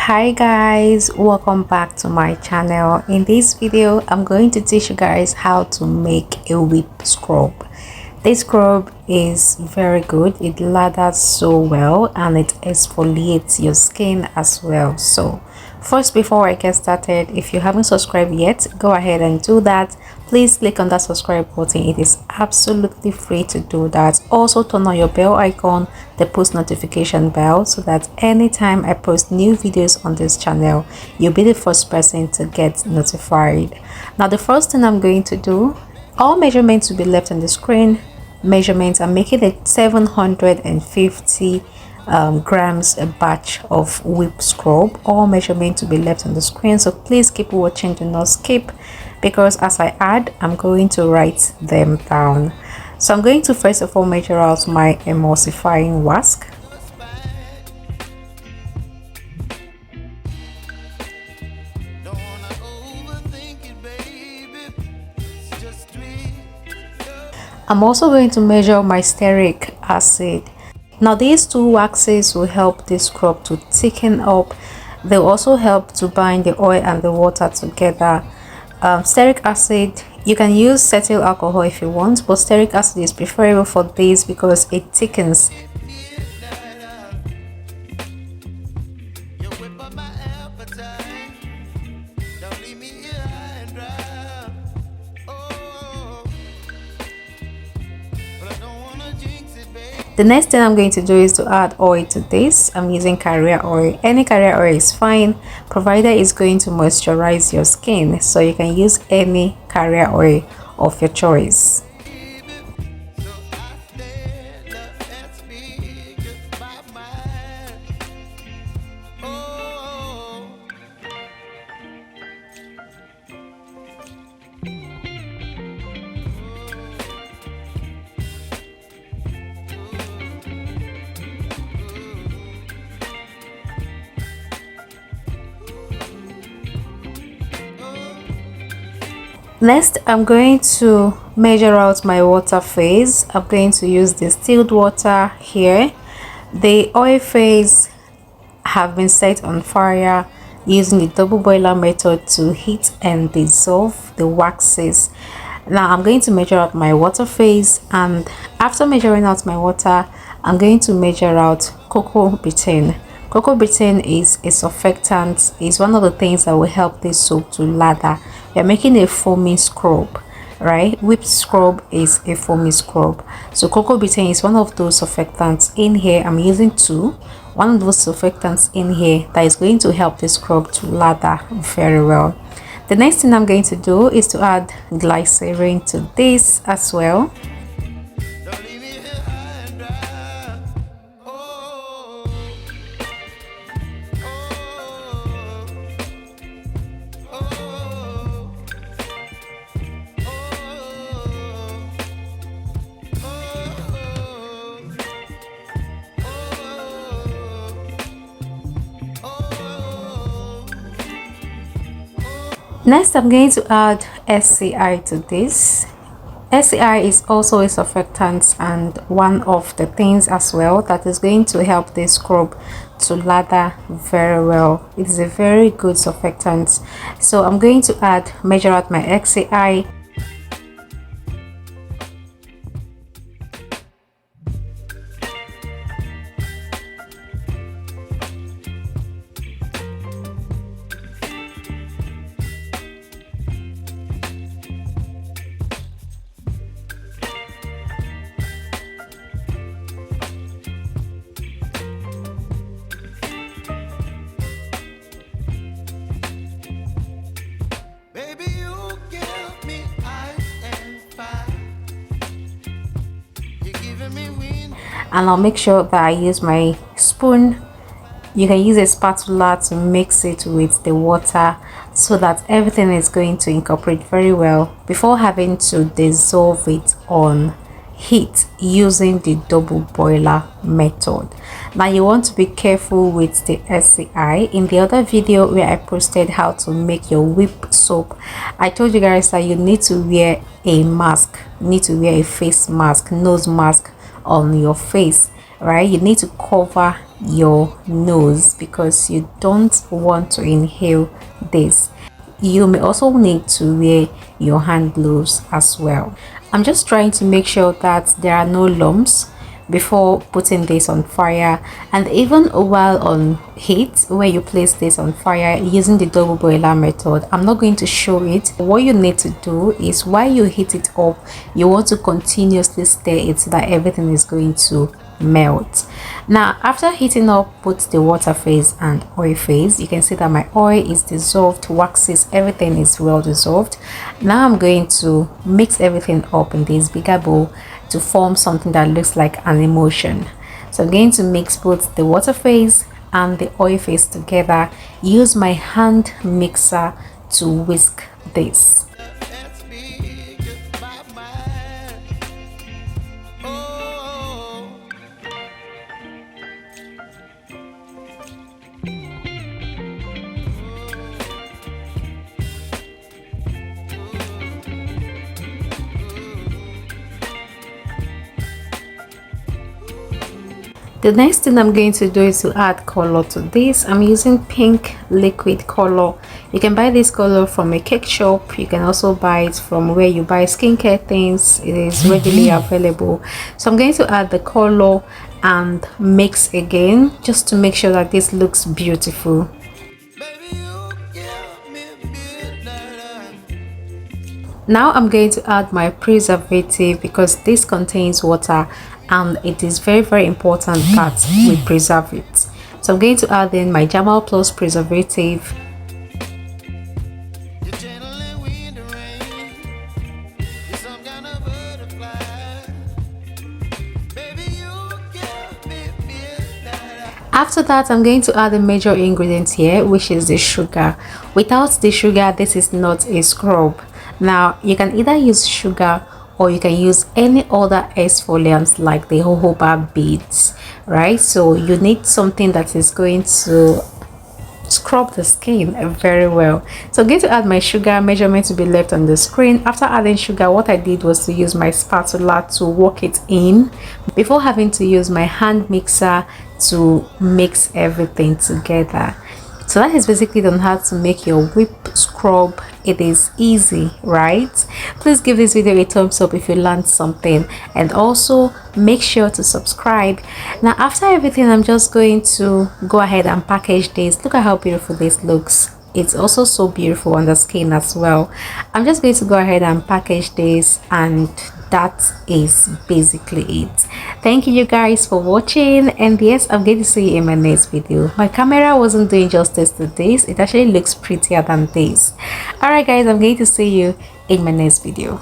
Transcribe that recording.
Hi guys, welcome back to my channel. In this video I'm going to teach you guys how to make a whip scrub. This scrub is very good. It lathers so well and it exfoliates your skin as well. So first, before I get started, if you haven't subscribed yet, go ahead and do that. Please click on that subscribe button. It is absolutely free to do that. Also turn on your bell icon, the post notification bell, so that anytime I post new videos on this channel, you'll be the first person to get notified. Now the first thing I'm going to do, all measurements will be left on the screen. Measurements, I'm making a 750 grams a batch of whip scrub. All measurements will be left on the screen, so please keep watching, do not skip, because as I add, I'm going to write them down. So I'm going to first of all measure out my emulsifying wax. I'm also going to measure my stearic acid. Now these two waxes will help this scrub to thicken up. They'll also help to bind the oil and the water together. Stearic acid, you can use cetyl alcohol if you want, but stearic acid is preferable for this because it thickens. The next thing I'm going to do is to add oil to this. I'm using carrier oil. Any carrier oil is fine, provided it's going to moisturize your skin. So you can use any carrier oil of your choice. Next, I'm going to measure out my water phase. I'm going to use distilled water here. The oil phase have been set on fire using the double boiler method to heat and dissolve the waxes. Now I'm going to measure out my water phase, and after measuring out my water, I'm going to measure out cocoa betaine. Cocoa betaine is a surfactant. It's one of the things that will help this soap to lather. You're making a foamy scrub, right? Whip scrub is a foamy scrub. So cocoa betaine is one of those surfactants in here. I'm using two. One of those surfactants in here that is going to help the scrub to lather very well. The next thing I'm going to do is to add glycerin to this as well. Next, I'm going to add SCI to this. SCI is also a surfactant and one of the things as well that is going to help this scrub to lather very well. It is a very good surfactant. So I'm going to measure out my SCI. And I'll make sure that I use my spoon. You can use a spatula to mix it with the water so that everything is going to incorporate very well before having to dissolve it on heat using the double boiler method. Now you want to be careful with the SCI. In the other video where I posted how to make your whip soap, I told you guys that you need to wear a mask, you need to wear a face mask, nose mask on your face. right? You need to cover your nose because you don't want to inhale this. You may also need to wear your hand gloves as well. I'm just trying to make sure that there are no lumps before putting this on fire, and even while on heat, where you place this on fire using the double boiler method. I'm not going to show it. What you need to do is while you heat it up, you want to continuously stir it so that everything is going to melt. Now after heating up both the water phase and oil phase, you can see that my oil is dissolved, waxes, everything is well dissolved. Now I'm going to mix everything up in this bigger bowl to form something that looks like an emulsion. So I'm going to mix both the water phase and the oil phase together. Use my hand mixer to whisk this. The next thing I'm going to do is to add color to this. I'm using pink liquid color. You can buy this color from a cake shop. You can also buy it from where you buy skincare things. It is readily available. So I'm going to add the color and mix again just to make sure that this looks beautiful. Now I'm going to add my preservative because this contains water and it is very important that we preserve it. So I'm going to add in my Jamal Plus preservative. After that, I'm going to add the major ingredient here, which is the sugar. Without the sugar, this is not a scrub. Now you can either use sugar or you can use any other exfoliants like the jojoba beads, right? So you need something that is going to scrub the skin very well. So I'm going to add my sugar, measurement to be left on the screen. After adding sugar, what I did was to use my spatula to work it in before having to use my hand mixer to mix everything together. So that is basically on how to make your whip scrub. It is easy, right? Please give this video a thumbs up if you learned something, and also make sure to subscribe. Now after everything, I'm just going to go ahead and package this. Look at how beautiful this looks. It's also so beautiful on the skin as well. I'm just going to go ahead and package this, and that is basically it. Thank you guys for watching, and yes, I'm going to see you in my next video. My camera wasn't doing justice to this. It actually looks prettier than this. Alright guys, I'm going to see you in my next video.